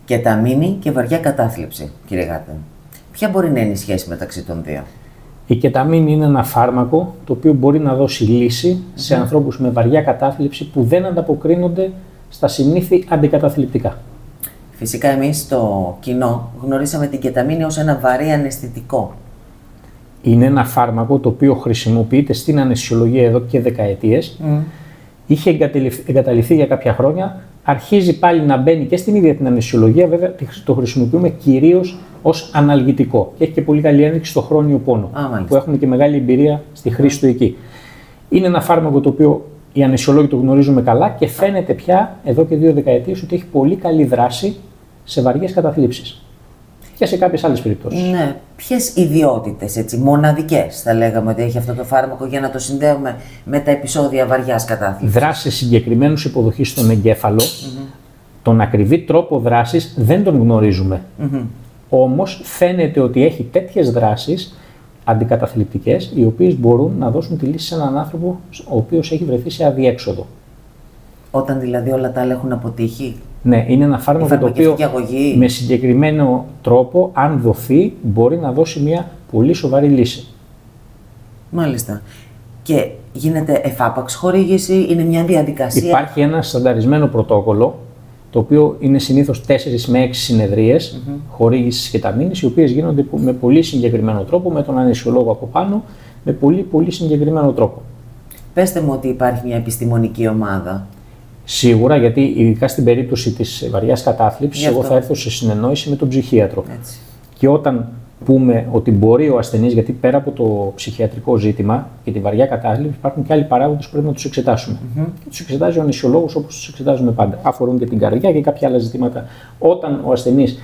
Κεταμίνη και βαριά κατάθλιψη, κύριε Γάτα. Ποια μπορεί να είναι η σχέση μεταξύ των δύο? Η κεταμίνη είναι ένα φάρμακο το οποίο μπορεί να δώσει λύση σε ανθρώπους με βαριά κατάθλιψη που δεν ανταποκρίνονται στα συνήθη αντικαταθλιπτικά. Φυσικά εμείς στο κοινό γνωρίσαμε την κεταμίνη ως ένα βαρύ αναισθητικό. Είναι ένα φάρμακο το οποίο χρησιμοποιείται στην αναισθησιολογία εδώ και δεκαετίες. Είχε εγκαταλειφθεί για κάποια χρόνια. Αρχίζει πάλι να μπαίνει και στην ίδια την αναισθησιολογία. Βέβαια το χρησιμοποιούμε κυρίως ως αναλγητικό. Και έχει και πολύ καλή ένδειξη στο χρόνιο πόνο. Που έχουμε και μεγάλη εμπειρία στη χρήση του εκεί. Είναι ένα φάρμακο το οποίο οι αναισθησιολόγοι το γνωρίζουμε καλά και φαίνεται πια εδώ και 2 δεκαετίες ότι έχει πολύ καλή δράση σε βαριές καταθλίψεις. Και σε κάποιες άλλες περιπτώσεις. Ναι. Ποιες ιδιότητες, έτσι, μοναδικές θα λέγαμε ότι έχει αυτό το φάρμακο για να το συνδέουμε με τα επεισόδια βαριάς κατάθλιψης? Δράσει σε συγκεκριμένους υποδοχείς στον εγκέφαλο. Τον ακριβή τρόπο δράσης δεν τον γνωρίζουμε. Όμως φαίνεται ότι έχει τέτοιες δράσεις αντικαταθλιπτικές, οι οποίες μπορούν να δώσουν τη λύση σε έναν άνθρωπο ο οποίος έχει βρεθεί σε αδιέξοδο. Όταν δηλαδή όλα τα άλλα έχουν αποτύχει. Ναι, είναι ένα φάρμακο το οποίο με συγκεκριμένο τρόπο, αν δοθεί, μπορεί να δώσει μια πολύ σοβαρή λύση. Μάλιστα. Και γίνεται εφάπαξ χορήγηση, είναι μια διαδικασία? Υπάρχει ένα στανταρισμένο πρωτόκολλο, το οποίο είναι συνήθως 4 με 6 συνεδρίες χορήγησης κεταμίνης, οι οποίες γίνονται με πολύ συγκεκριμένο τρόπο, με τον αναισθησιολόγο από πάνω, με πολύ συγκεκριμένο τρόπο. Πέστε μου ότι υπάρχει μια επιστημονική ομάδα. Σίγουρα, γιατί ειδικά στην περίπτωση της βαριάς κατάθλιψης, εγώ θα έρθω σε συνεννόηση με τον ψυχίατρο. Έτσι. Και όταν πούμε ότι μπορεί ο ασθενής, γιατί πέρα από το ψυχιατρικό ζήτημα και τη βαριά κατάθλιψη, υπάρχουν και άλλοι παράγοντες που πρέπει να τους εξετάσουμε. Και τους εξετάζει ο αναισθησιολόγος όπως τους εξετάζουμε πάντα. Αφορούν και την καρδιά και κάποια άλλα ζητήματα. Όταν ο ασθενής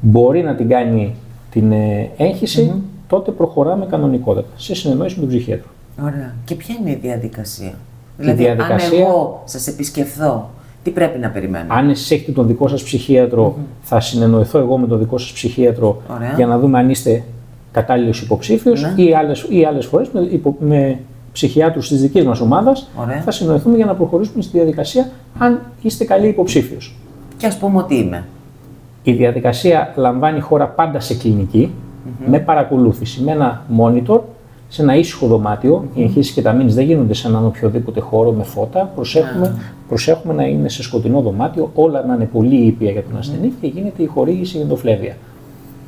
μπορεί να την κάνει την έγχυση, τότε προχωράμε κανονικότατα σε συνεννόηση με τον ψυχίατρο. Ωραία. Και ποια είναι η διαδικασία? Δηλαδή, αν εγώ σας επισκεφθώ, τι πρέπει να περιμένω? Αν εσείς έχετε τον δικό σας ψυχίατρο, θα συνεννοηθώ εγώ με τον δικό σας ψυχίατρο. Ωραία. Για να δούμε αν είστε κατάλληλος υποψήφιος, ή άλλες φορές με ψυχιάτρους της δικής μας ομάδας. Ωραία. Θα συνεννοηθούμε για να προχωρήσουμε στη διαδικασία αν είστε καλοί υποψήφιος. Και ας πούμε ότι είμαι. Η διαδικασία λαμβάνει χώρα πάντα σε κλινική, με παρακολούθηση, με ένα monitor, σε ένα ήσυχο δωμάτιο. Οι εγχύσεις κεταμίνης δεν γίνονται σε έναν οποιοδήποτε χώρο με φώτα. Προσέχουμε να είναι σε σκοτεινό δωμάτιο, όλα να είναι πολύ ήπια για τον ασθενή και γίνεται η χορήγηση ενδοφλέβεια.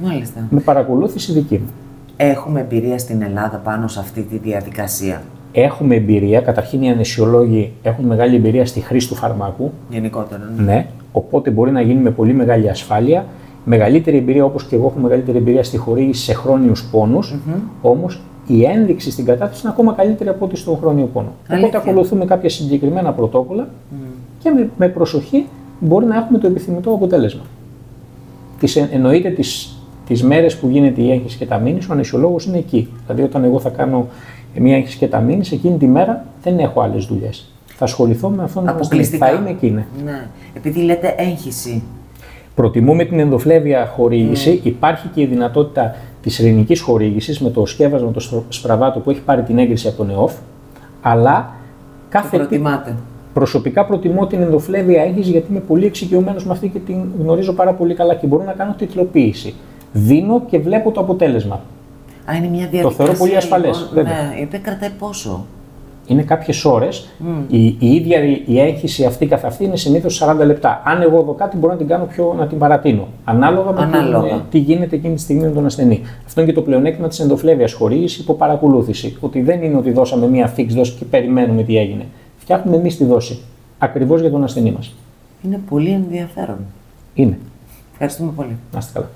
Μάλιστα. Με παρακολούθηση δική μου. Έχουμε εμπειρία στην Ελλάδα πάνω σε αυτή τη διαδικασία? Έχουμε εμπειρία. Καταρχήν οι αναισθησιολόγοι έχουν μεγάλη εμπειρία στη χρήση του φαρμάκου. Γενικότερα. Ναι. Οπότε μπορεί να γίνει με πολύ μεγάλη ασφάλεια. Μεγαλύτερη εμπειρία, όπως και εγώ έχω μεγαλύτερη εμπειρία στη χορήγηση σε χρόνιους πόνους. Όμως η ένδειξη στην κατάθλιψη είναι ακόμα καλύτερη από ό,τι στον χρόνιο πόνο. Οπότε ακολουθούμε κάποια συγκεκριμένα πρωτόκολλα και με προσοχή μπορεί να έχουμε το επιθυμητό αποτέλεσμα. Εννοείται τις μέρες που γίνεται η έγχυση κεταμίνης, ο αναισθησιολόγος είναι εκεί. Δηλαδή, όταν εγώ θα κάνω μια έγχυση κεταμίνης, εκείνη τη μέρα δεν έχω άλλες δουλειές. Θα ασχοληθώ με αυτόν τον ασθενή. Θα είμαι εκεί, ναι. Επειδή λέτε έγχυση. Προτιμούμε την ενδοφλέβεια χορήγηση. Υπάρχει και η δυνατότητα της ειρηνικής χορήγησης με το σκεύασμα, το σπραβάτο που έχει πάρει την έγκριση από τον ΕΟΦ. Αλλά προσωπικά προτιμώ την ενδοφλέβεια έγχυση, γιατί είμαι πολύ εξοικειωμένος με αυτή και την γνωρίζω πάρα πολύ καλά και μπορώ να κάνω τιτλοποίηση. Δίνω και βλέπω το αποτέλεσμα. Είναι μια διαδικασία. Το θεωρώ πολύ ασφαλές. Ναι, η οποία κρατάει πόσο? Είναι κάποιες ώρες. Η ίδια η έγχυση αυτή καθ' αυτή είναι συνήθως 40 λεπτά. Αν εγώ δω κάτι, μπορώ να την κάνω να την παρατείνω. Ανάλογα με τι γίνεται εκείνη τη στιγμή με τον ασθενή. Αυτό είναι και το πλεονέκτημα της ενδοφλέβειας χορήγηση υπό παρακολούθηση. Ότι δεν είναι ότι δώσαμε μία fix δόση και περιμένουμε τι έγινε. Φτιάχνουμε εμείς τη δόση. Ακριβώς για τον ασθενή μας. Είναι πολύ ενδιαφέρον. Είναι. Ευχαριστούμε πολύ. Να είστε καλά.